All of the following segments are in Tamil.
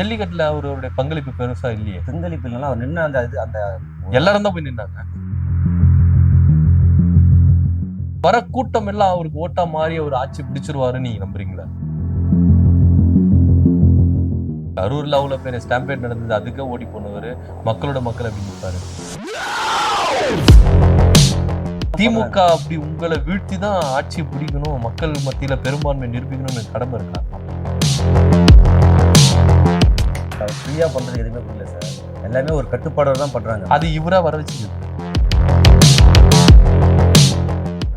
ஜல்லிக்கட்டுல அவருடைய பங்களிப்பு பெருசா இல்லையே. பங்களிப்பு இல்லைன்னா அவர் நின்று அந்த எல்லாரும் தான் போய் நின்னாங்க. வர கூட்டம் எல்லாம் அவருக்கு ஓட்டா மாறி அவர் ஆட்சி பிடிச்சிருவாருன்னு நீங்க நம்புறீங்களா? கரூர்ல அவ்வளவு பேர் ஸ்டாம்பேட் நடந்தது, அதுக்கே ஓடி போனவரு மக்களோட மக்கள் அப்படி நிற்பாரு. திமுக அப்படி உங்களை வீழ்த்தி தான் ஆட்சி பிடிக்கணும், மக்கள் மத்தியில பெரும்பான்மை நிரூபிக்கணும்னு கடமை இருக்கா? ஃப்ரீயா பண்றது எதுவுமே புரியல சார். எல்லாமே ஒரு கட்டுப்பாடோட தான் பண்றாங்க. அது இவரா வர வச்சு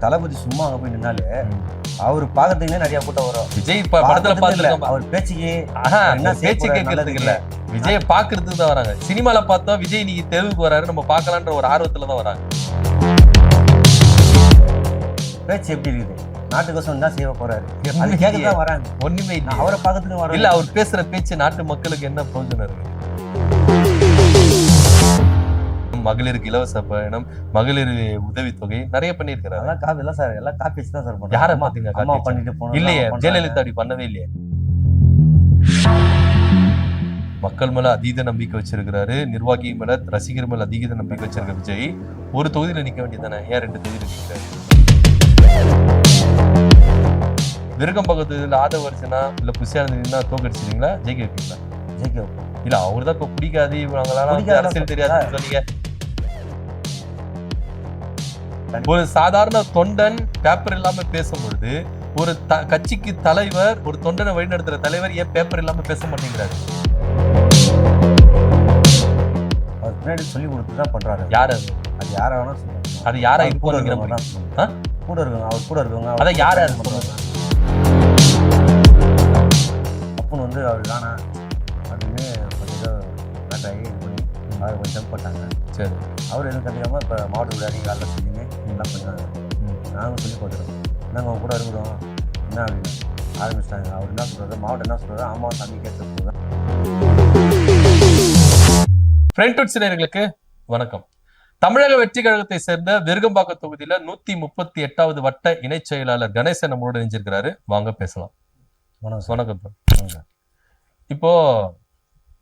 தளபதி சும்மா அங்க போய் நின்னாலே அவர் பாக்கிறதுக்குன்னே நிறைய கூட்டம் வரும். விஜய் படத்துல பாத்துல அவர் பேச்சுக்கு பேச்சு கேட்கறதுக்கு இல்ல, விஜய பாக்குறதுக்கு தான் வராங்க. சினிமால பார்த்தா விஜய் நீங்க தெருவுக்கு வராரு, நம்ம பாக்கலான்ற ஒரு ஆர்வத்துல தான் வராங்க. பேச்சு எப்படி இருக்குது, நாட்டுக்கோசம் என்ன செய்ய போறாரு, அது கேட்கதான் வராங்க. ஒண்ணுமே இல்லை, அவரை பாக்கிறதுக்கு வர இல்ல. அவர் பேசுற பேச்சு நாட்டு மக்களுக்கு என்ன பிரயோஜனம் இருக்கு? மகளிருக்கு இலவச பயணம், மகளிர் உதவித்தொகை நிறைய பண்ணிருக்காரு. இல்ல சார், எல்லாம் காப்பி தான் சார் பண்றாங்க. யாரை பாத்தீங்க? அம்மா பண்ணிட்டு போனோம் இல்லையே, ஜெயலலிதா அப்படி பண்ணவே இல்லையே. மக்கள் மேல அதீத நம்பிக்கை வச்சிருக்கிறாரு, நிர்வாகி மேல ரசிகர் மேல அதீத நம்பிக்கை வச்சிருக்க விஜய் ஒரு தொகுதியில நிக்க வேண்டியதானே, ஏன் 2 தொகுதியில நிக்கிறாரு? விருகம்பகத்துல ஆதவர்ஜனா இல்ல புஷியானந்தா தோக்கடிச்சிருக்கீங்களா, ஜெயிக்க வைப்பீங்களா? ஜெயிக்க வைப்போம். இல்ல அவர்தான் இப்ப பிடிக்காது, இவங்களால அரசியல் தெரியாதுன்னு சொன்னீங்க. ஒரு சாதாரண தொண்டன் பேப்பர் இல்லாம பேசும்பொழுது ஒரு கட்சிக்கு தலைவர், ஒரு தொண்டனை வழிநடத்துற தலைவர் ஏன் பேப்பர் இல்லாம பேச மாட்டேங்கிறாரு? அவர் பின்னாடி சொல்லி கொடுத்துதான் பண்றாரு. யாரு அது? அது யாரா வேணா சொல்லுங்க. அது யாரா இருக்கும்? கூட இருக்கவங்க, அவர் கூட இருக்கவங்க. அதான் யாரா சொல்லுங்க. அப்பன்னு வந்து அவர் தானே அப்படின்னு கொஞ்சம் வேட்டாகி இது பண்ணி அவர் கொஞ்சம் ஜம்ப் பண்ணாங்க. சரி, அவர் எதுவும் கண்டிக்காம இப்போ மாவட்ட விளையாடி வேலை செஞ்சுன்னு எல்லாம் பண்ணாங்க. நாங்களும் சொல்லி பார்த்துருக்கோம், நாங்கள் அவங்க கூட இருக்கிறோம் என்ன அப்படின்னு ஆரம்பிச்சிட்டாங்க. அவர் என்ன சொல்றாரு, மாவட்டம் என்ன சொல்றாரு, ஆமா சாமி கேட்டு. ஃப்ரெண்ட் சினர்களுக்கு வணக்கம். தமிழக வெற்றி கழகத்தை சேர்ந்த விருகம்பாக்கம் தொகுதியில 138வது வட்ட இணை செயலாளர் கணேசன் நம்மளோட இணைஞ்சிருக்கிறாரு. வாங்க பேசலாம். வணக்கம். இப்போ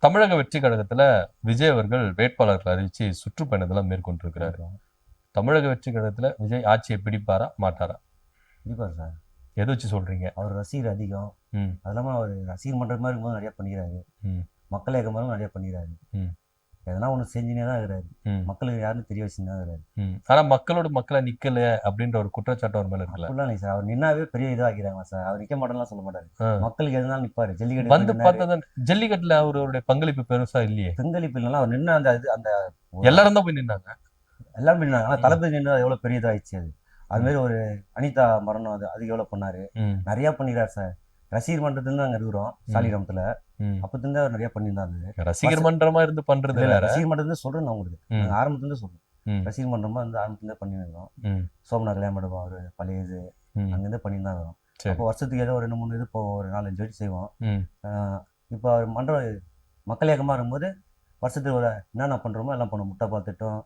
தமிழக வெற்றி கழகத்துல விஜய் அவர்கள் வேட்பாளர்கள் அறிவிச்சு சுற்றுப்பயணத்தெல்லாம் மேற்கொண்டிருக்கிறாரு. தமிழக வெற்றி கழகத்துல விஜய் ஆட்சியை பிடிப்பாரா மாட்டாரா? பிடிப்பாரு சார். எதை வச்சு சொல்றீங்க? அவர் ரசிகர் அதிகம், அது இல்லாம அவர் ரசிகர் மன்ற மாதிரி இருக்கும்போது நிறைய பண்ணிக்கிறாரு, மக்கள் இயக்கம் மாதிரி நிறைய பண்ணிக்கிறாரு, எதனா ஒண்ணு செஞ்சுனே தான் இருக்கிறாரு, மக்களுக்கு யாருன்னு தெரிய வச்சுதான் இருக்கிறாரு. ஆனா மக்களோட மக்களை நிக்கல அப்படின்ற ஒரு குற்றச்சாட்டு அவர் மேல இருக்குல்ல? அப்படிலாம் சார். அவர் நின்னாவே பெரிய இதாக்கிறாங்க சார். அவர் நிக்க மாட்டேன்லாம் சொல்ல மாட்டாரு, மக்களுக்கு எதுனாலும் நிப்பாரு. ஜல்லிக்கட்டு வந்து பார்த்தா ஜல்லிக்கட்டுல அவருடைய பங்களிப்பு பெருசா இல்லையே. பங்களிப்பு இல்லைன்னா அவர் நின்று அந்த எல்லாரும் தான் போய் நின்னாங்க. எல்லாரும் நின்னாங்க. ஆனா தளபதி நின்று அது எவ்வளவு பெரிய இதாயிடுச்சு. அது மாதிரி ஒரு அனிதா மரணம், அது எவ்வளவு பண்ணாரு, நிறைய பண்ணிக்கிறாரு சார். ரசிகர் மன்றத்துல அங்க இருக்கிறோம் சாலிகிராமத்துல, அப்பத்துல அவர் நிறைய பண்ணியிருந்தாரு. ரசிகர் மன்றமா இருந்து பண்றது இல்ல, ரசிகர் மன்றத்துல சொல்றேன் நான் உங்களுக்கு, ஆரம்பத்துல சொல்றேன். ரசிகர் மன்றமா வந்து ஆரம்பத்துல பண்ணிருந்தோம். சோமனா கல்யாண மண்டபம் அவர் பழைய இது அங்கிருந்து பண்ணியிருந்தாங்க. அப்போ வருஷத்துக்கு ஏதோ ஒரு 2-3 இது இப்போ ஒரு 4-5 வச்சு செய்வோம். இப்போ அவர் மன்றம் மக்கள் இயக்கமா இருக்கும்போது வருஷத்துக்கு ஒரு என்னென்ன பண்றோமோ எல்லாம் பண்ணுவோம். முட்டை பார்த்துட்டோம்,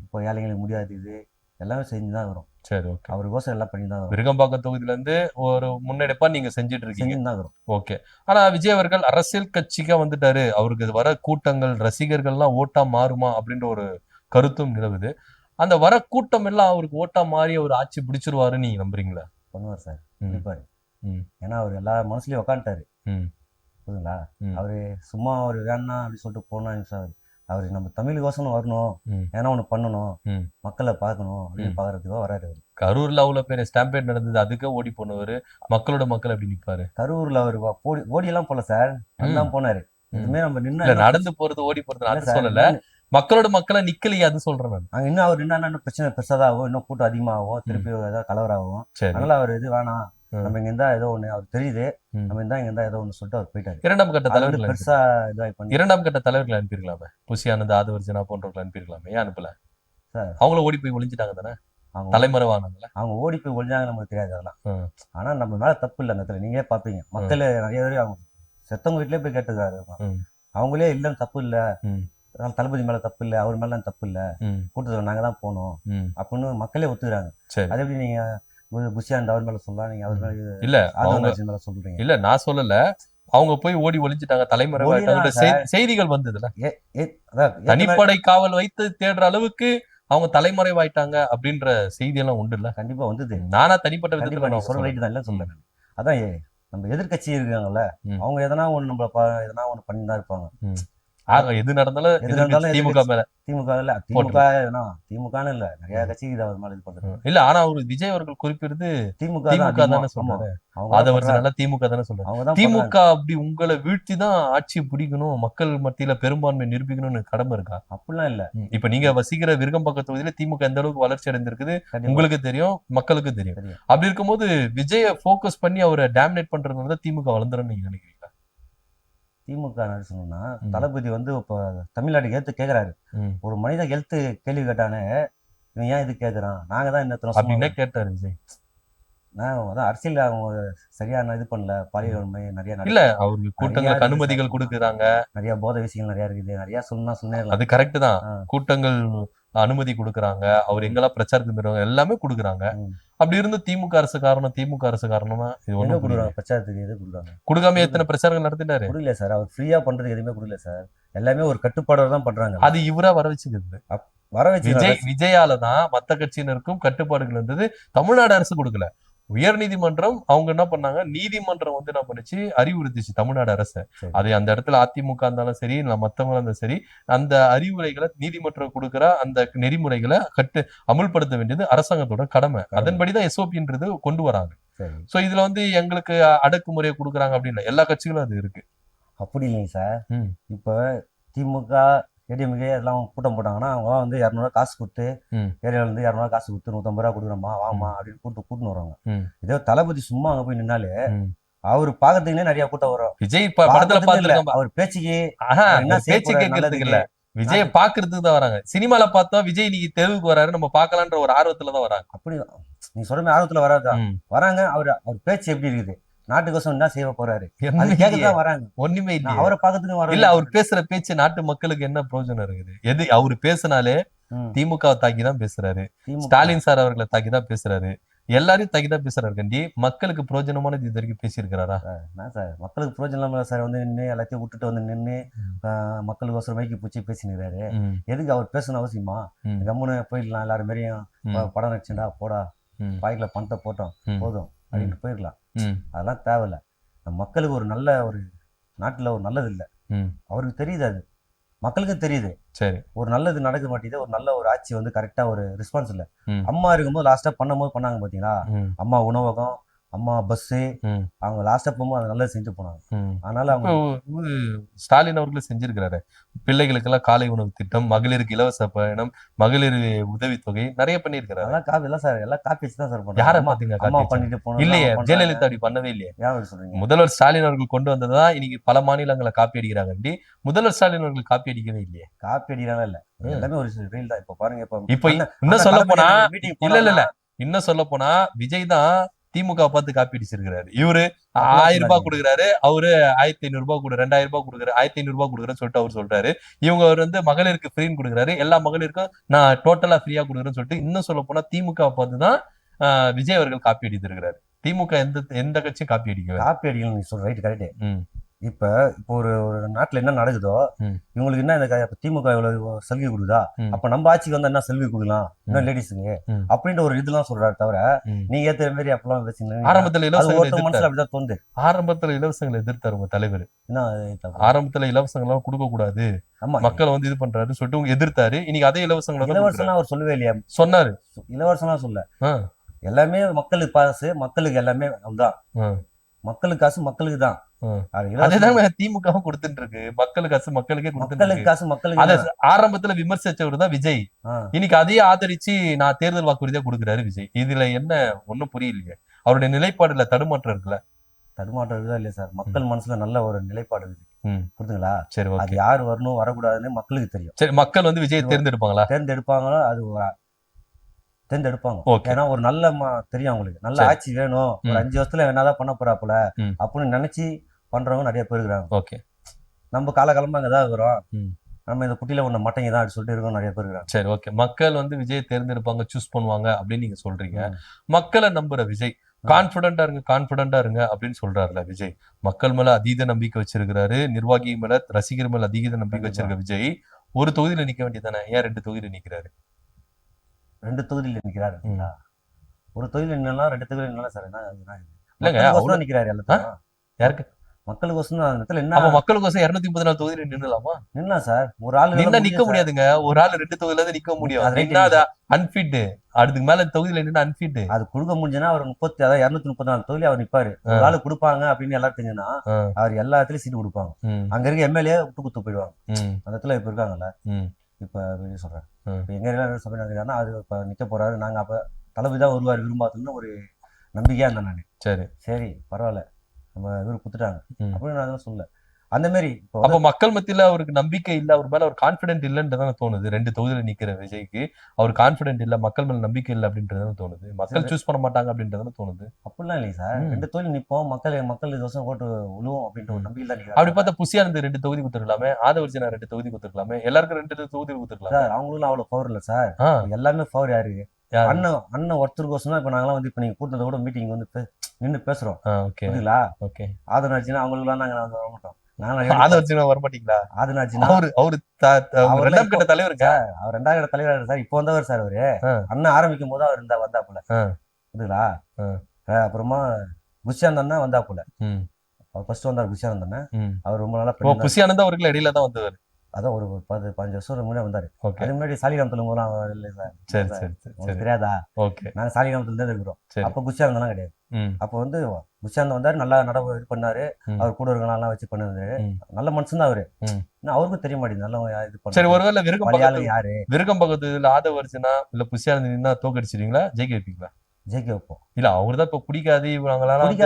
இப்போ ஏழைங்களுக்கு முடியாது, இது எல்லாமே செஞ்சுதான் வரும். சரி, ஓகே. அவருக்கோசம் எல்லாம் பண்ணி தான் வரும். விருகம்பாக்கம் தொகுதியில இருந்து ஒரு முன்னெடுப்பா நீங்க செஞ்சுட்டு இருக்கீங்க. ஓகே. ஆனா விஜய் அவர்கள் அரசியல் கட்சிக்கா வந்துட்டாரு, அவருக்கு வர கூட்டங்கள் ரசிகர்கள்லாம் ஓட்டா மாறுமா அப்படின்ற ஒரு கருத்தும் நிலவுது. அந்த வர கூட்டம் எல்லாம் அவருக்கு ஓட்டா மாறி அவர் ஆட்சி பிடிச்சிருவாருன்னு நீங்க நம்புறீங்களா? பண்ணுவார் சார், பிடிப்பாரு. ஏன்னா அவர் எல்லா மனசுலயும் உட்காந்துட்டாரு. புரியுதுங்களா? அவரு சும்மா அவர் வேணா அப்படி சொல்லிட்டு போனா சார், அவரு நம்ம தமிழுக்கோசம் வரணும், ஏன்னா ஒண்ணு பண்ணணும், மக்களை பார்க்கணும் அப்படின்னு பாக்குறதுக்கோ வராரு. கரூர்ல அவ்வளவு பேர் ஸ்டாம்பேட் நடந்தது, அதுக்கே ஓடி போனவரு மக்களோட மக்கள் அப்படி நிப்பாரு. கரூர்ல அவரு ஓடி எல்லாம் போல சார், அதுதான் போனாரு. எதுவுமே நம்ம நின்று நடந்து போறது ஓடி போறது அது சொல்லல, மக்களோட மக்களை நிக்கலையே அது சொல்றேன் நான். அங்க இன்னும் அவர் என்ன பிரச்சனை பெருசாதாகும், இன்னும் கூட்டம் அதிகமாகும், திருப்பி ஏதாவது கலவராகும். அதனால அவர் இது வேணாம், நம்ம இங்க இருந்தா ஏதோ ஒண்ணு அவர் தெரியுது, நம்ம இருந்தா இங்க இருந்தா ஏதோ ஒண்ணு சொல்லிட்டு அவர் போயிட்டாரு. இரண்டாம் கட்ட தலைவர்கள் பெருசா இதாகி பண்ணி இரண்டாம் கட்ட தலைவர்கள் அனுப்பியிருக்கலாமே, புஷியானந்தா ஆதவர்ஜனா போன்றவர்கள் அனுப்பியிருக்கலாமே, ஏன் அனுப்பல சார்? அவங்கள ஓடி போய் ஒளிஞ்சிட்டாங்க தானே, தலைமறைவானாங்கல்ல. அவங்க ஓடி போய் ஒளிஞ்சாங்க நமக்கு தெரியாது அதெல்லாம். ஆனா நம்ம மேல தப்பு இல்லை அந்த இடத்துல, நீங்களே பாப்பீங்க. மக்கள் நிறைய பேர் அவங்க செத்தவங்க வீட்லயே போய் கேட்டுக்காரு, அவங்களே இல்லன்னு தப்பு இல்ல, தளபதி மேல தப்பு இல்ல, அவர் மேல தப்பு இல்ல, கூட்டத்துல நாங்க தான் போனோம் அப்படின்னு மக்களே ஒத்துக்கிறாங்க. அது எப்படி நீங்க புஷியானந்தா அவர் மேல சொல்லலாம், நீங்க அவர் மேல இல்ல அவங்க மேல சொல்றீங்க? இல்ல நான் சொல்லல, அவங்க போய் ஓடி ஒளிஞ்சிட்டாங்க, தலைமறைவாயிட்டாங்க செய்திகள் வந்ததுல. தனிப்படை காவல் வைத்து தேடுற அளவுக்கு அவங்க தலைமறைவாயிட்டாங்க அப்படின்ற செய்தி எல்லாம் உண்டு இல்ல? கண்டிப்பா வந்தது. நானா தனிப்பட்ட விதத்துல சொல்ல ரைட்டு தான், இல்ல சொல்றேன். அதான் நம்ம எதிர்கட்சி இருக்காங்கல்ல, அவங்க எதனா ஒண்ணு நம்ம எதனா ஒண்ணு பண்ணி தான் இருப்பாங்க. எது நடந்தாலும் திமுக மேல திமுகன்னு இல்ல, நிறைய கட்சி இது மேல இது பண்றது இல்ல. ஆனா அவரு விஜய் அவர்கள் குறிப்பிடுறது திமுக தானே சொல்றாரு. திமுக தானே சொல்றாரு. திமுக அப்படி உங்களை வீழ்த்தி தான் ஆட்சியை பிடிக்கணும், மக்கள் மத்தியில பெரும்பான்மை நிரூபிக்கணும்னு கடமை இருக்கா? அப்படிலாம் இல்ல. இப்ப நீங்க வசிக்கிற விருகம்பாக்கம் தொகுதியில திமுக எந்த அளவுக்கு வளர்ச்சி அடைந்திருக்குது உங்களுக்கு தெரியும், மக்களுக்கு தெரியும். அப்படி இருக்கும்போது விஜய போக்கஸ் பண்ணி அவரை டாமினேட் பண்றது திமுக வளர்ந்துரும் நீங்க நினைக்கிறீங்களா? திமுக சொன்னா தளபதி வந்து இப்ப தமிழ்நாட்டுக்கு ஹெல்த் கேக்குறாரு. ஒரு மனிதன் ஹெல்த் கேள்வி கேட்டானே, இவன் ஏன் இது கேக்குறான், நாங்க தான் என்ன கேட்டாரு விஜய். நான் அதான் அரசியல் அவங்க சரியான இது பண்ணல, பாலியல் வன்மை நிறைய இல்ல, அவருக்கு கூட்டங்களுக்கு அனுமதிகள் கொடுக்குறாங்க, நிறைய போதை விஷயங்கள் நிறைய இருக்குது, நிறைய சொன்னேன். அது கரெக்ட் தான். கூட்டங்கள் அனுமதி கொடுக்குறாங்க, அவர் எங்கெல்லாம் பிரச்சாரத்துக்கு போயிருவாங்க எல்லாமே கொடுக்குறாங்க. அப்படி இருந்து திமுக அரசு காரணம் இது ஒண்ணு பிரச்சாரத்துக்கு எது கொடுக்குறாங்க? கொடுக்காம எத்தனை பிரச்சாரங்கள் நடத்திட்டாரு? கொடுக்கல சார், அவர் ஃப்ரீயா பண்றதுக்கு எதுவுமே கொடுக்கல சார். எல்லாமே ஒரு கட்டுப்பாடோட தான் பண்றாங்க. அது இவரா வர வச்சுக்கிறது. விஜயாலதான் மத்த கட்சியினருக்கும் கட்டுப்பாடுகள் இருந்தது. தமிழ்நாடு அரசு கொடுக்கல. உயர் நீதிமன்றம் அவங்க என்ன பண்ணாங்க, நீதிமன்றம் வந்து என்ன பண்ணுச்சு, அறிவுறுத்திச்சு தமிழ்நாடு அரசு. அது அந்த இடத்துல அதிமுக இருந்தாலும் சரி, இல்ல மத்தவங்க இருந்தாலும் சரி, அந்த அறிவுரைகளை நீதிமன்றம் கொடுக்கிற அந்த நெறிமுறைகளை அமுல்படுத்த வேண்டியது அரசாங்கத்தோட கடமை. அதன்படிதான் எஸ்ஓபின்றது கொண்டு வராங்க. சோ இதுல வந்து எங்களுக்கு அடக்குமுறையை கொடுக்குறாங்க அப்படின்னு எல்லா கட்சிகளும் அது இருக்கு. அப்படி இல்லைங்க சார். இப்ப திமுக ஏடிஎம்கே எல்லாம் கூட்டம் போட்டாங்கன்னா அவங்க வந்து 200 காசு கொடுத்து, ஏரியால இருந்து 200 காசு கொடுத்து 150 ரூபா கொடுக்குறோமா வாமா அப்படின்னு கூட்டு வருவாங்க. இதே தளபதி சும்மா அங்க போய் நின்னாலே அவரு பாக்கிறதுக்குன்னே நிறைய கூட்டம் வரும். விஜய் படத்துல பாத்துருக்கோம், அவர் பேச்சுக்கு பேச்சு கேட்கறதுக்கு இல்ல, விஜய் பாக்குறதுக்கு தான் வராங்க. சினிமால பார்த்தா விஜய் நீங்க தெருவுக்கு வராரு, நம்ம பாக்கலான்ற ஒரு ஆர்வத்துலதான் வராங்க. அப்படி நீங்க சொல்ற ஆர்வத்துல வராதான் வராங்க. அவர் பேச்சு எப்படி இருக்குது, நாட்டுக்கோசம் என்ன செய்ய போறாரு, வராங்க. ஒண்ணுமே இல்ல, அவரை பாக்கிறதுக்கு இல்ல. அவர் பேசுற பேச்சு நாட்டு மக்களுக்கு என்ன பிரயோஜனம் இருக்குது? எது அவரு பேசினாலே திமுக தாக்கி தான் பேசுறாரு, ஸ்டாலின் சார் அவர்களை தாக்கி தான் பேசுறாரு, எல்லாரையும் தாக்கி தான் பேசுறாரு. கண்டி மக்களுக்கு பிரயோஜனமானது இது வரைக்கும் பேசியிருக்கிறாரா? சார் மக்களுக்கு பிரயோஜனம் சார் வந்து நின்று எல்லாத்தையும் விட்டுட்டு வந்து நின்று மக்களுக்கு மைக்கு பூச்சி பேசினுறாரு. எதுக்கு அவர் பேசணும் அவசியமா? கம்முன்னு போயிடலாம், எல்லாரும் மாரியும் படம் நடிச்சுடா போடா, பாய்க்குல பணத்தை போட்டோம் போதும் அப்படின்னு போயிடலாம். அதெல்லாம் தேவையில்ல. மக்களுக்கு ஒரு நல்ல ஒரு நாட்டுல ஒரு நல்லது இல்லை, அவருக்கு தெரியுது, அது மக்களுக்கு தெரியுது. சரி, ஒரு நல்லது நடக்க மாட்டேங்குது, ஒரு நல்ல ஒரு ஆட்சி வந்து கரெக்டா ஒரு ரெஸ்பான்ஸ் இல்ல. அம்மா இருக்கும்போது லாஸ்டா பண்ணும்போது பண்ணாங்க பாத்தீங்களா, அம்மா உணவகம், அம்மா பஸ், அவங்க லாஸ்டா போகும்போது அதை நல்லா செஞ்சு போனாங்க. அதனால அவங்க ஸ்டாலின் அவர்களும் செஞ்சிருக்கிறாரு. பிள்ளைகளுக்கு எல்லாம் காலை உணவு திட்டம், மகளிருக்கு இலவச பயணம், மகளிர் உதவித்தொகை நிறைய பண்ணிருக்கிறாரு. அதெல்லாம் சார் எல்லாம் காப்பி வச்சு தான் சார் பண்றாங்க. யாரை பாத்தீங்க பண்ணிட்டு போனோம்? இல்லையே, ஜெயலலிதா அப்படி பண்ணவே இல்லையே. யாரும் சொல்றீங்க? முதல்வர் ஸ்டாலின் அவர்கள் கொண்டு வந்ததுதான் இன்னைக்கு பல மாநிலங்களை காப்பி அடிக்கிறாங்க. முதல்வர் ஸ்டாலின் அவர்கள் காப்பி அடிக்கவே இல்லையே. காப்பி அடிக்கிறாங்க இல்ல, எல்லாமே ஒரு ரீல் தான். இப்ப பாருங்க, இப்ப இன்னும் சொல்ல போனா இல்ல இன்னும் சொல்ல போனா விஜய் தான் திமுக பார்த்து காப்பி அடிச்சிருக்கிறாரு. இவரு 1000 ரூபாய் கொடுக்குறாரு, அவரு 1500 ரூபாய் 2000 ரூபாய் கொடுக்குறாரு, 1500 ரூபாய் கொடுக்குறேன்னு சொல்லிட்டு அவர் சொல்றாரு. இவங்க அவர் வந்து மகளிருக்கு ஃப்ரீன்னு கொடுக்குறாரு, எல்லா மகளிருக்கும் நான் டோட்டலா ஃப்ரீயா கொடுக்குறேன்னு சொல்லிட்டு இன்னும் சொல்ல போனா திமுக பார்த்துதான் விஜய் அவர்கள் காப்பி அடித்திருக்கிறாரு. திமுக எந்த கட்சியும் காப்பி அடிக்கல. நீ சொல்ற ரைட், கரெக்ட். இப்ப ஒரு நாட்டுல என்ன நடக்குதோ, இவங்களுக்கு என்ன திமுக இவ்வளவு சலுகை கொடுக்குதா, அப்ப நம்ம ஆட்சிக்கு வந்து என்ன சலுகை கொடுக்கலாம் இன்னும் லேடிஸுக்கு அப்படின்ற ஒரு இதெல்லாம் சொல்றாரு. தவிர நீங்க ஏத்த மாதிரி அப்பெல்லாம் பேசுங்க. ஆரம்பத்துல மனசுல அப்படிதான் தோணுது. ஆரம்பத்துல இலவசங்களை எதிர்த்தாரு உங்க தலைவர். ஆரம்பத்துல இலவசங்கள் எல்லாம் கொடுக்க கூடாது, மக்கள் வந்து இது பண்றாரு சொல்லிட்டு எதிர்த்தாரு. இன்னைக்கு அதே இலவசம் அவர் சொல்லவே இல்லையா? சொன்னாரு. இலவசம் சொல்ல, எல்லாமே மக்களுக்கு காசு, மக்களுக்கு எல்லாமே அதுதான். மக்களுக்கு காசு மக்களுக்கு தான். திமுக கொடுத்துட்டு இருக்கு. மக்களுக்கு காசு மக்களுக்கே மக்களுக்கு. ஆரம்பத்துல விமர்சிச்சவர் தான் விஜய். இன்னைக்கு அதையே ஆதரிச்சு நான் தேர்தல் வாக்குறுதியா கொடுக்குறாரு விஜய். இதுல என்ன ஒண்ணும் புரியலையே. அவருடைய நிலைப்பாடுல தடுமாற்றம் இருக்குல்ல? தடுமாற்றம் இருக்குதா இல்லையா சார்? மக்கள் மனசுல நல்ல ஒரு நிலைப்பாடு இருக்கு, புரியுதுங்களா? சரி, அது யாரு வரணும் வரக்கூடாதுன்னு மக்களுக்கு தெரியும். சரி, மக்கள் வந்து விஜய் தேர்ந்தெடுப்பாங்களா? தேர்ந்தெடுப்பாங்களோ, அது தேர்ந்தெடுப்பாங்க. ஏன்னா ஒரு நல்ல தெரியும் அவங்களுக்கு, நல்ல ஆட்சி வேணும், ஒரு 5 வருஷத்துல என்னதான் பண்ண போறாப்புல அப்படின்னு நினைச்சு பண்றவங்க நிறைய பேர் இருக்கிறாங்க. ஓகே, நம்ம காலகாலமா அங்கதான் இருக்கிறோம், நம்ம இந்த குட்டியில ஒண்ணு மட்டைங்க தான் சொல்லிட்டு இருக்கோம், நிறைய பேர் இருக்கிறாங்க. சரி, ஓகே. மக்கள் வந்து விஜய் தேர்ந்தெடுப்பாங்க, சூஸ் பண்ணுவாங்க அப்படின்னு நீங்க சொல்றீங்க. மக்களை நம்புற விஜய் கான்பிடண்டா இருங்க அப்படின்னு சொல்றாருல விஜய். மக்கள் மேல அதீத நம்பிக்கை வச்சிருக்கிறாரு, நிர்வாகி மேல, ரசிகர் மேல அதீத நம்பிக்கை வச்சிருக்க விஜய் ஒரு தொகுதியில நிக்க வேண்டியதானே, ஏன் 2 தொகுதியில நிக்கிறாரு? 2 தொகுதியில நிக்கிறாரு. ஒரு தொகுதியில நின்னா 2 தொகுதியில நின்னா சார் என்ன இல்லங்க அவ்வளவு நிக்கிறாரு எல்லாத்தையும். யாருக்கு? மக்களுக்கோசம் தான். அந்த இடத்துல என்ன அப்ப மக்களுக்கோசம் 234 தொகுதியில நின்னலாமா? நின்னலாம் சார். ஒரு ஆளு நின்னா நிக்க முடியாதுங்க. ஒரு ஆள் 2 தொகுதியில தான் நிக்க முடியும். நின்னா அது அன்ஃபிட். அதுக்கு மேல தொகுதியில நின்னா அன்ஃபிட். அது கொடுக்க முடிஞ்சுன்னா அவர் 234 தொகுதி அவர் நிப்பாரு. ஒரு ஆளு கொடுப்பாங்க அப்படின்னு எல்லாரும் தெரிஞ்சுன்னா அவர் எல்லா இடத்துலயும் சீட்டு கொடுப்பாங்க. அங்க இருக்க எம்எல்ஏ விட்டு குத்து போயிடுவாங்க. அந்த இடத்துல இப்ப இருக்காங்கல்ல, இப்ப சொல்றேன், இப்ப எங்க எல்லாம் சபை நடக்கிறாருன்னா அது இப்ப நிக்க போறாரு, நாங்க அப்ப தளபதி தான் வருவார் விரும்பாதுன்னு ஒரு நம்பிக்கையா இருந்தேன் நானு. சரி பரவாயில்ல, நம்ம இவரு குத்துட்டாங்க அப்படின்னு நான் அதெல்லாம் சொல்ல. அந்த மாதிரி அப்ப மக்கள் மத்தியில அவருக்கு நம்பிக்கை இல்ல, அவர் மேல ஒரு கான்பிடென்ட் இல்லன்றதான் தோணுது. 2 தொகுதியில நிக்கிற விஜய்க்கு அவர் கான்பிடென்ட் இல்ல, மக்கள் மேல நம்பிக்கை இல்ல அப்படின்றதான் தோணுது. மக்கள் சூஸ் பண்ண மாட்டாங்க அப்படின்றதான் தோணுது. அப்படிலாம் இல்லைங்க சார். 2 தொகுதி நிப்போம், மக்கள் இது வருஷம் ஓட்டு விழுவும் அப்படின்ற ஒரு நம்பிக்கை தான். அப்படி பார்த்தா புசியானந்த் 2 தொகுதி கொடுத்துருக்கலாமே, ஆதவர்ஜனா 2 தொகுதி கொடுத்துருக்கலாமே, எல்லாருக்கும் 2 தொகுதி கொடுத்துருக்கலாம் சார். அவங்களும் அவ்வளவு பவர் இல்ல சார். எல்லாமே பவர் யாரு? அண்ணன் ஒருத்தருக்கோசம் தான் இப்ப நாங்களாம் வந்து இப்ப நீங்க கூட்டத்தை கூட மீட்டிங் வந்து நின்று பேசுறோம். புரியுங்களா? ஆதவர்ஜனா அவங்களுக்கு எல்லாம் நாங்க வர மாட்டோம். ஆதவர்ஜனா வர மாட்டீங்களா? ஆதவர்ஜனா அவரு 2ஆம் கட்ட தலைவருங்க. அவர் 2ஆம் கட்ட தலைவர் சார். இப்போ வந்தவர் சார். அவரு அண்ணன் ஆரம்பிக்கும் போது அவர் வந்தாப்புல. புரியுங்களா? அப்புறமா குஷியானந்த் அண்ணா வந்தாப்புல. ஃபர்ஸ்ட் வந்தார் குஷியானந்த் அண்ணன். அவர் ரொம்ப நாளா குஷியானந்த் அவர்கள் இடையில தான் வந்தவர். அதான் ஒரு 15 வருஷம் முன்னாடி வந்தாரு. அதுக்கு முன்னாடி சாலிகிராமத்துல போலாம் இல்லை சார். சரி தெரியாதா? நாங்க சாலிகிராமத்துல தான் இருக்கிறோம். அப்ப குஷியானந்தெல்லாம் கிடையாது. அப்ப வந்து குஷியானந்த் வந்தாரு, நல்லா இது பண்ணாரு. அவர் கூட இருக்கலாம் வச்சு பண்ணாரு. நல்ல மனுஷன் தான் அவரு. அவருக்கும் தெரிய மாட்டேங்குது நல்லா இது பண்ண. சரி, ஒருவேளை விருகம்பகத்துல ஆதவர்ஜனா இல்ல புஷியானந்த் தோக்கடிச்சிருவீங்களா, ஜெயிக்க வைப்பீங்களா? ஜெயிக்க வைப்போம். இல்ல அவருதான் இப்ப பிடிக்காது,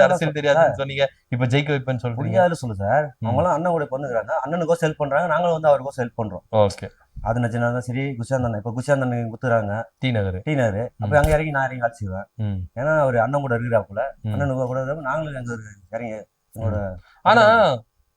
அரசியல் தெரியாதுன்னு சொன்னீங்க, இப்ப ஜெயிக்க வைப்பேன்னு சொல்றீங்க. பிடிக்காது சொல்லு சார். அவங்களாம் அண்ணன் கூட பண்ணுறாங்க, அண்ணனுக்கோ ஹெல்ப் பண்றாங்க, நாங்களும் வந்து அவருக்கோ ஹெல்ப் பண்றோம். ஓகே, அது நினைச்சா தான் சரி. குஷாந்தன் இப்ப குஷாந்தன் குத்துறாங்க டி நகர். அப்ப அங்க இறங்கி நான் இறங்கி வேலை செய்வேன். ஏன்னா அவரு அண்ணன் கூட இருக்கிறாப்புல, அண்ணனுக்கு கூட நாங்களும் அங்க இறங்கி எங்களோட. ஆனா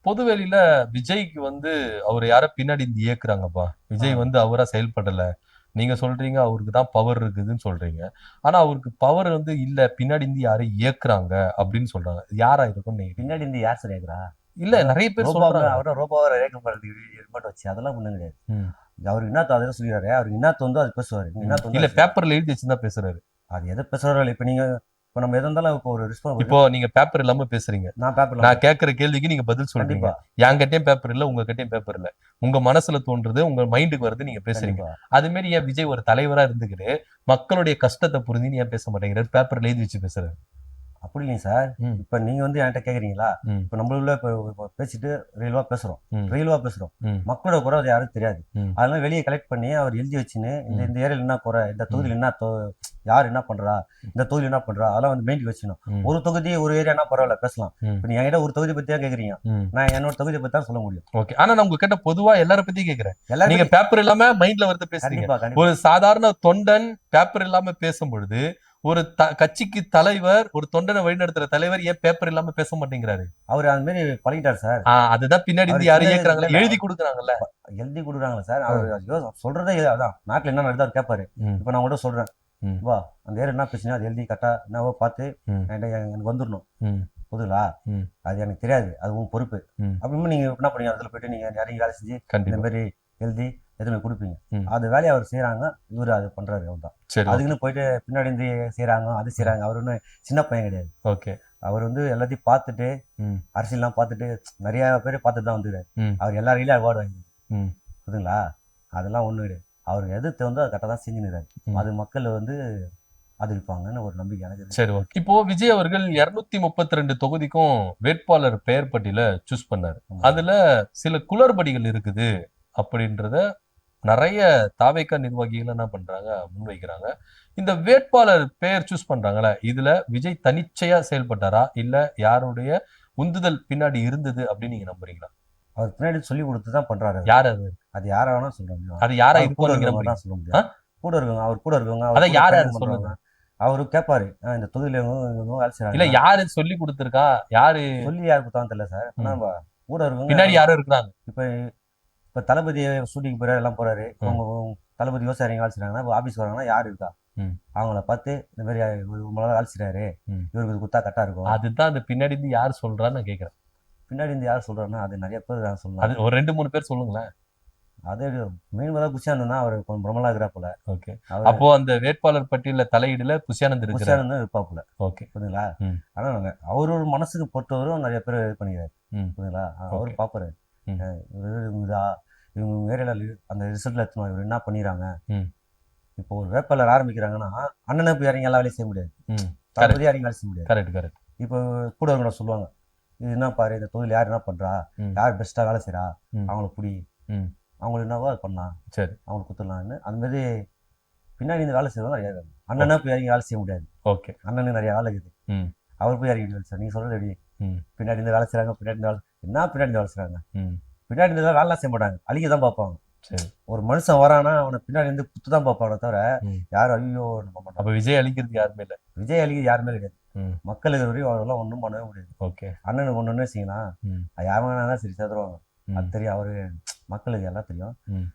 பொதுவெளியில விஜய்க்கு வந்து அவர் யார பின்னாடி இருந்து இயக்குறாங்கப்பா, விஜய் வந்து அவரா செயல்படல. நீங்க சொல்றீங்க அவருக்கு தான் பவர் இருக்குதுன்னு சொல்றீங்க. ஆனா அவருக்கு பவர் வந்து இல்ல, பின்னாடி இருந்து யாரும் இயக்குறாங்க அப்படின்னு சொல்றாங்க. யாரா இருக்கும்? நீங்க பின்னாடி இருந்து யார் சார் இயக்குறா? இல்ல நிறைய பேர் சொல்றாங்க. அவரை ரோபோவை இயக்கம் பண்றதுக்கு வச்சு அதெல்லாம் ஒண்ணும் கிடையாது. அவருக்கு என்ன அதெல்லாம் சொல்லிடுறாரு. அவருக்கு என்ன தோந்தோ அது பேசுவாரு. இல்ல பேப்பர்ல எழுதி வச்சுதான் பேசுறாரு. அது எதை பேசுறாரு? இப்ப நீங்க இப்ப நம்ம எது இருந்தாலும் இப்போ ஒரு ரெஸ்பான்ஸ். இப்போ நீங்க பேப்பர் இல்லாம பேசுறீங்க, நான் கேட்கிற கேள்விக்கு நீங்க பதில் சொல்றீங்க. என்கிட்டயும் பேப்பர் இல்ல, உங்க கிட்டயும் பேப்பர் இல்ல, உங்க மனசுல தோன்றது உங்க மைண்டுக்கு வருது, நீங்க பேசுறீங்க. அது மாதிரி ஏன் விஜய் ஒரு தலைவரா இருந்துக்கிட்டு மக்களுடைய கஷ்டத்தை புரிஞ்சு ஏன் பேச மாட்டேங்கிறாரு, பேப்பர்ல எழுதி வச்சு பேசுறாரு? அப்படி இல்லைங்க சார். இப்ப நீங்க வந்து என்கிட்ட கேக்குறீங்களா? இப்ப நம்மளுள்ள இப்ப பேசிட்டு ரியல்வா பேசுறோம். மக்களோட குறை அது யாரும் தெரியாது. அதெல்லாம் வெளியே கலெக்ட் பண்ணி அவர் எழுதி வச்சுன்னு இந்த ஏரியால என்ன குறை, இந்த தொகுதியில் என்ன யார் என்ன பண்றா, இந்த தொகுதியில் என்ன பண்றா, அதெல்லாம் வந்து மெயின்க்கு வச்சுக்கணும். ஒரு தொகுதி ஒரு ஏரியானா பரவாயில்ல பேசலாம். இப்ப நீங்க என்கிட்ட ஒரு தொகுதி பத்தியா கேக்குறீங்க, நான் என்னோட தொகுதியை பத்தி தான் சொல்ல முடியும். ஓகே, ஆனா நான் உங்க கிட்ட பொதுவா எல்லார பத்தியும் கேக்குறேன். நீங்க பேப்பர் இல்லாம மைண்ட்ல வருது பேசுறீங்க. ஒரு சாதாரண தொண்டன் பேப்பர் இல்லாம பேசும்பொழுது ஒரு கட்சிக்கு தலைவர், ஒரு தொண்டனை வழிநடத்துற தலைவர் ஏன் பேப்பர் இல்லாம பேச மாட்டேங்கிறாரு? அவர் அந்த மாதிரி பழகிட்டார் சார். அதுதான் பின்னாடி இருந்து யாரும் இயக்குறாங்க, எழுதி கொடுக்குறாங்கல்ல. எழுதி கொடுக்குறாங்களா சார்? அவர் சொல்றதே அதான், நாட்டுல என்ன நடந்தா கேட்பாரு. இப்ப நான் கூட சொல்றேன், வா அந்த ஏரியா என்ன பிரச்சனை அது எழுதி கரெக்டா என்னவோ பார்த்து எனக்கு வந்துடணும். புதுங்களா? அது எனக்கு தெரியாது, அது உங்க பொறுப்பு. அப்படின்னு நீங்க என்ன பண்ணீங்க, அதுல போயிட்டு நீங்க இறங்கி வேலை செஞ்சு இந்த மாதிரி எழுதி எதுவுமே கொடுப்பீங்க. அது வேலையை அவர் செய்யறாங்க, இவரு அது பண்றாரு. அவர்தான் அதுக்குன்னு போயிட்டு பின்னாடி இருந்து செய்யறாங்க, அது செய்யறாங்க. அவர் ஒன்னும் சின்ன பையன் கிடையாது. ஓகே, அவர் வந்து எல்லாத்தையும் பார்த்துட்டு, அரசியல்லாம் பார்த்துட்டு நிறைய பேர் பார்த்துட்டு தான் வந்துருக்காரு. அவர் எல்லாரையும் அவார்டு வாங்கிடுறாரு. புரியுதுங்களா? அதெல்லாம் ஒண்ணு கிடையாது. அவருக்கு எது தோந்தோ அதை கரெக்டாக தான் செஞ்சுக்கிறாரு. அது மக்கள் வந்து ஆதரிப்பாங்கன்னு ஒரு நம்பிக்கை எனக்கு. சரி, ஓகே. இப்போ விஜய் அவர்கள் 232 தொகுதிக்கும் வேட்பாளர் பெயர் பட்டியல சூஸ் பண்ணாரு. அதுல சில குளறுபடிகள் இருக்குது அப்படின்றத நிறைய தாவேகா நிர்வாகிகள் என்ன பண்றாங்க, முன்வைக்கிறாங்க. இந்த வேட்பாளர் பெயர் சூஸ் பண்றாங்கல்ல, இதுல விஜய் தனிச்சையா செயல்பட்டாரா இல்ல யாருடைய உந்துதல் பின்னாடி இருந்தது அப்படின்னு நீங்க நம்புறீங்களா? அவர் பின்னாடி சொல்லி கொடுத்து தான் பண்றாரு. யார் அது? அது யாரா வேணா சொல்ல முடியும். அது யாரா இருக்கும் சொல்ல முடியும். கூட இருக்கவங்க, அவர் கூட இருக்கவங்க. அத யாரு சொல்லுங்க. அவரு கேட்பாரு, இந்த தொகுதியில வேலை செய்யறாங்க. இல்ல யாரு சொல்லி கொடுத்திருக்கா, யாரு சொல்லி யாரு கொடுத்தான்னு தெரியல சார். கூட இருக்கவங்க பின்னாடி யாரும் இருக்கிறாங்க. இப்ப தளபதி ஷூட்டிங் போறாரு, எல்லாம் போறாரு. தளபதி விவசாயிங்க வேலை செய்யறாங்கன்னா ஆபீஸ் வராங்கன்னா யாரு இருக்கா? ம். அவங்கள பார்த்து இந்த மாதிரி இவங்க வேலை செய்கிறாரு, ம். இவருக்கு இது குத்தா கரெக்டாக இருக்கும். அதுதான் அந்த பின்னாடி இருந்து யார் சொல்றான்னு நான் கேட்கறேன். பின்னாடி இருந்து யார் சொல்கிறாருன்னா அது நிறைய பேர் நான் சொல்லலாம். அது ஒரு 2-3 பேர் சொல்லுங்களேன். அது மெயின் முதல்ல குஷியானந்த் தான் அவர் கொஞ்சம் பிரபலமாக இருக்கிறாப்புல. ஓகே. அப்போ அந்த வேட்பாளர் பட்டியல தலையீடுல புஷியானந்த் இருக்கிறார். குஷியானந்த் தான் இருப்பாப்புல. ஓகே. புரியுதுங்களா? ம். ஆனால் அவர் ஒரு மனசுக்கு பொறுத்தவரும் நிறைய பேர் இது பண்ணிக்கிறாரு. ம். புரியுதுங்களா? அவர் ஓகே. பார்ப்பாரு. ம். இவங்க ஏரியாவில் அந்த ரிசல்ட்ல எடுத்துன்னு இவர் என்ன பண்ணிடுறாங்க. ம். இப்போ ஒரு வேட்பாளர் ஆரம்பிக்கிறாங்கன்னா அண்ணனை போய் இறங்கி எல்லா வேலையும் செய்ய முடியாது. ம். தளபதி இறங்கி வேலை செய்ய முடியாது. கரெக்ட். இப்போ கூட அவங்க சொல்லுவாங்க, இது என்ன பாரு, இந்த தொழில் யார் என்ன பண்றா, ம். யார் பெஸ்ட்டாக வேலை செய்கிறா, ம். அவங்கள புடி, ம். அவங்களுக்கு என்னவோ அது பண்ணலாம், சரி. அவங்களுக்கு குத்துடலாம்னு அந்த மாதிரி பின்னாடி இந்த வேலை செய்யறவங்க நிறைய இருக்காங்க. அண்ணனா போய் இறங்கி வேலை செய்ய முடியாது. ஓகே. அண்ணனுக்கு நிறைய வேலை இருக்குது. ம். அவர் போய் இறங்கி வேலை சார் நீங்க சொல்றது எப்படி? ம். பின்னாடி இந்த வேலை செய்றாங்க, பின்னாடி இந்த வேலை என்ன பின்னாடி இந்த வேலை செய்றாங்க. ம். பின்னாடி இந்த வேலை செய்ய மாட்டாங்க, அழிக்க தான் பார்ப்பாங்க. சரி. ஒரு மனுஷன் வரானா அவனை பின்னாடி இருந்து குத்து தான் பார்ப்பானே தவிர ம். யாரும் ஐயோ நம்ப மாட்டாங்க. அப்ப விஜய் அழிக்கிறது யாருமே இல்ல. விஜய் அழிக்க யாருமே கிடையாது. ம். மக்கள் இருக்கிற வரையும் அவரெல்லாம் ஒன்றும் பண்ணவே முடியாது. ஓகே. அண்ணனுக்கு ஒன்று வச்சிங்கன்னா ம். யாருன்னா சரி சேர்த்துருவாங்க. ம். அது தெரியும், அவரு மக்களுக்கு எல்லாம் தெரியும். ம்.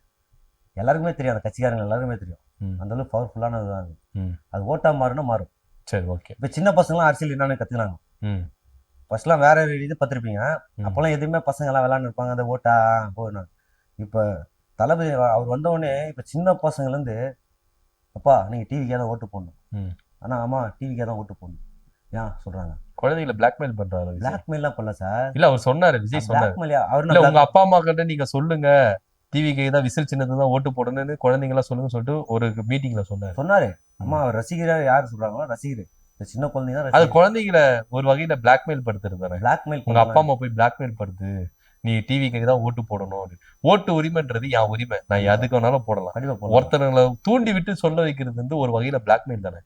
எல்லாருக்குமே தெரியும், அந்த கட்சிக்காரங்க எல்லாருக்குமே தெரியும். ம். அந்த அளவுக்கு பவர்ஃபுல்லானது தான் அது. ம். அது ஓட்டா மாறுனா மாறும். சரி. ஓகே. இப்போ சின்ன பசங்களாம் அரசியல் என்னன்னு கத்துக்கிறாங்க. ம். ஃபர்ஸ்ட்லாம் வேற இது பார்த்துருப்பீங்க. ம். அப்போல்லாம் எதுவுமே பசங்க எல்லாம் விளையாண்டு இருப்பாங்க, அந்த ஓட்டா போடணும். இப்போ தளபதி அவர் வந்தவுடனே இப்போ சின்ன பசங்கள்லேருந்து அப்பா நீங்கள் டிவிக்கே தான் ஓட்டு போடணும், ம். ஆனால் ஆமா டிவிக்கே தான் ஓட்டு போடணும் ஏன் சொல்றாங்க. குழந்தைகளை பிளாக்மெயில் பண்றாரு விஜய். பிளாக்மெயிலாம் பண்ணல சார். இல்ல அவர் சொன்னாரு, விஜய் சொன்னாரு. பிளாக்மெயில் அவர் இல்ல உங்க அப்பா அம்மா கிட்ட நீங்க சொல்லுங்க, டிவிக்கு தான் விசில் சின்னது தான் ஓட்டு போடணும்னு குழந்தைங்க எல்லாம் சொல்லுங்க சொல்லிட்டு ஒரு மீட்டிங்ல சொன்னாரு. சொன்னாரு. அம்மா அவர் ரசிகரா யார் சொல்றாங்களோ ரசிகர், இந்த சின்ன குழந்தைங்க தான் அது ரசிகர். குழந்தைகளை ஒரு வகையில பிளாக்மெயில் படுத்துறது. பிளாக்மெயில் உங்க அப்பா அம்மா போய் பிளாக்மெயில் படுத்து, நீ டிவிக்கு தான் ஓட்டு போடணும். ஓட்டு உரிமைன்றது என் உரிமை, நான் எதுக்கு வேணாலும் போடலாம். கண்டிப்பா போடலாம். ஒருத்தர்களை தூண்டி விட்டு சொல்ல வைக்கிறது வந்து ஒரு வகையில பிளாக்மெயில் தானே.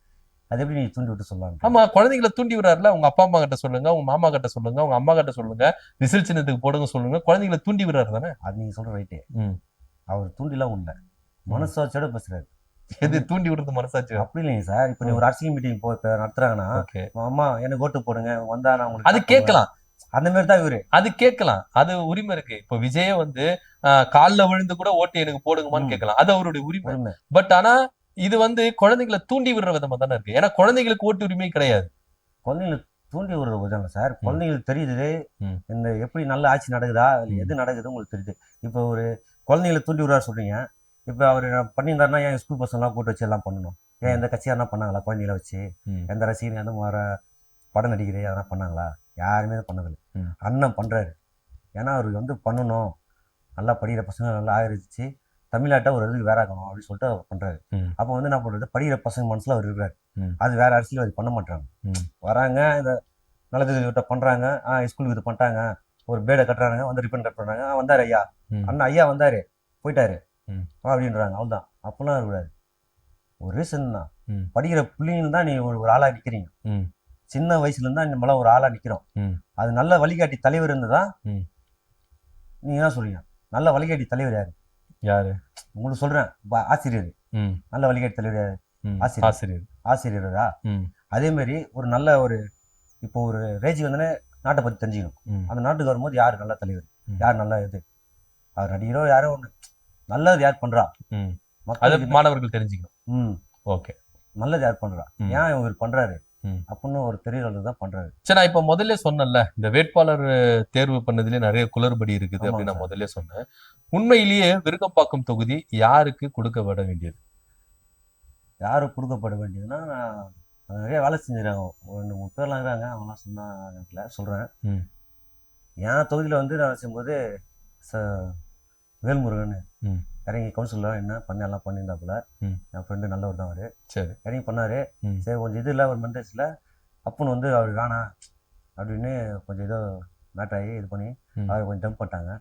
அது எப்படி நீங்க தூண்டி விட்டு சொல்லலாம்? ஆமா, குழந்தைங்களை தூண்டி விடுறாருல. உங்க அப்பா அம்மா கிட்ட சொல்லுங்க, உங்க மாமா கிட்ட சொல்லுங்க, உங்க அம்மா கிட்ட சொல்லுங்க, விசில் சின்னத்துக்கு போடுங்க சொல்லுங்க, குழந்தைங்களை தூண்டி விடுறாரு தானே. அது நீங்க சொல்ற ரைட்டு. ம். அவர் தூண்டிலாம் உண்மை மனசாட்சியோட பேசுறாரு. எது தூண்டி விடுறது மனசாட்சி? அப்படி இல்லைங்க சார். இப்போ நீ ஒரு அரசியல் மீட்டிங் போய் இப்ப நடத்துறாங்கன்னா, ஓகே, அம்மா எனக்கு ஓட்டு போடுங்க வந்தா நான் உங்களுக்கு அது கேட்கலாம். அந்த மாதிரி தான் இவரு. அது கேட்கலாம், அது உரிமை இருக்கு. இப்போ விஜயே வந்து கால்ல விழுந்து கூட ஓட்டு எனக்கு போடுங்கமான்னு கேட்கலாம், அது அவருடைய உரிமை. உண்மை. பட் ஆனா இது வந்து குழந்தைகளை தூண்டி விடுற விதமா தானே இருக்கு. ஏன்னா குழந்தைகளுக்கு ஓட்டு உரிமை கிடையாது. குழந்தைங்களை தூண்டி விடுற விதம் சார். குழந்தைங்களுக்கு தெரியுது ம். இந்த எப்படி நல்ல ஆட்சி நடக்குதா, இல்ல எது நடக்குது உங்களுக்கு தெரியுது. இப்போ ஒரு குழந்தைங்களை தூண்டி விடுறாரு சொல்றீங்க. இப்போ அவர் பண்ணியிருந்தாருன்னா ஏன் ஸ்கூல் பசங்களாம் கூட்டு வச்சு எல்லாம் பண்ணணும்? ஏன் எந்த கட்சியாருனா பண்ணாங்களா குழந்தைகளை வச்சு? ம். எந்த ரசிகர் எந்த வர படம் நடிக்கிறே அதெல்லாம் பண்ணாங்களா? யாருமே அதை பண்ணதில்லை. ம். அண்ணன் பண்றாரு. ஏன்னா அவருக்கு வந்து பண்ணணும், நல்லா படிக்கிற பசங்க நல்லா ஆதரிச்சு தமிழ்நாட்டை ஒரு இதுக்கு வேற ஆக்கணும் அப்படின்னு சொல்லிட்டு அவர் பண்றாரு. ம். அப்போ வந்து என்ன பண்றது, படிக்கிற பசங்க மனசுல அவர் இருக்கிறாரு. ம். அது வேற அரசியல் அது பண்ண மாட்டாங்க. ம். வராங்க இந்த நல்லது பண்றாங்க, ஸ்கூலுக்கு இது பண்ணிட்டாங்க, ஒரு பேடை கட்டுறாங்க, வந்து ரிப்பன் கட் பண்றாங்க, வந்தாரு ஐயா, ம். அண்ணா ஐயா வந்தாரு போயிட்டாரு ம். அப்படின்றாங்க. அவ்வளவுதான். அப்பெல்லாம் இருக்கக்கூடாது. ஒரு ரீசன் தான், ம். படிக்கிற படிக்கிற பிள்ளைங்க தான் நீ ஒரு ஆளா நிக்கிறீங்க. ம். சின்ன வயசுல இருந்தா நம்மளாம் ஒரு ஆளா நிக்கிறோம். ம். அது நல்ல வழிகாட்டி தலைவர் இருந்ததா? ம். நீங்க என்ன சொல்றீங்க? நல்ல வழிகாட்டி தலைவர் யாரு? யாரு? உங்களுக்கு சொல்றேன், ஆசிரியர். ம். நல்ல வழிகாட்டி தலைவர் யாரு? ம். ஆசிரியர். ஆசிரியர். ஆசிரியரா? ம். அதே மாதிரி ஒரு நல்ல ஒரு இப்போ ஒரு ரேஜி வந்தோடனே நாட்டை பத்தி தெரிஞ்சுக்கணும். ம். அந்த நாட்டுக்கு வரும்போது யார் நல்ல தலைவர், ம். யார் நல்ல இது, அவர் நடிகரோ யாரோ ஒண்ணு நல்லது யார் பண்றா, ம். அது மக்களுக்கு மாணவர்கள் தெரிஞ்சுக்கணும். ம் ஓகே. நல்லது யார் பண்றா, ம். ஏன் இவர் பண்றாரு ம். அப்படின்னு ஒரு தெரியறது தான் பண்றாரு. சரி, நான் இப்ப முதல்ல சொன்னேன்ல, இந்த வேட்பாளர் தேர்வு பண்ணதுலயே நிறைய குளறுபடி இருக்குது ஆமாங்க அப்படின்னு நான் சார். முதல்ல சொன்னேன். உண்மையிலேயே விருகம்பாக்கம் தொகுதி யாருக்கு கொடுக்கப்பட வேண்டியது? யாரும் கொடுக்கப்பட வேண்டியதுன்னா, நிறைய வேலை செஞ்சுறாங்க, ஒரு 2-3 பேர்லாம் இருக்காங்க, அவங்களாம் சொன்னாங்கல சொல்றேன். ம். என் தொகுதியில வந்து நான் செய்யும்போது வேல்முருகன் ம். இறங்கி கவுன்சிலர் என்ன பண்ணி எல்லாம் பண்ணியிருந்தாப்புல. ம். என் ஃப்ரெண்டு நல்லவர் தான் அவரு. சரி. இறங்கி பண்ணாரு. ம். சரி கொஞ்சம் இது இல்லை ஒரு மென்டேஜில் அப்புன்னு வந்து அவர் வேணாம் அப்படின்னு கொஞ்சம் ஏதோ மேட்டர் ஆகி இது பண்ணி ம். அவர் கொஞ்சம் டம்ப் பண்ணிட்டாங்க.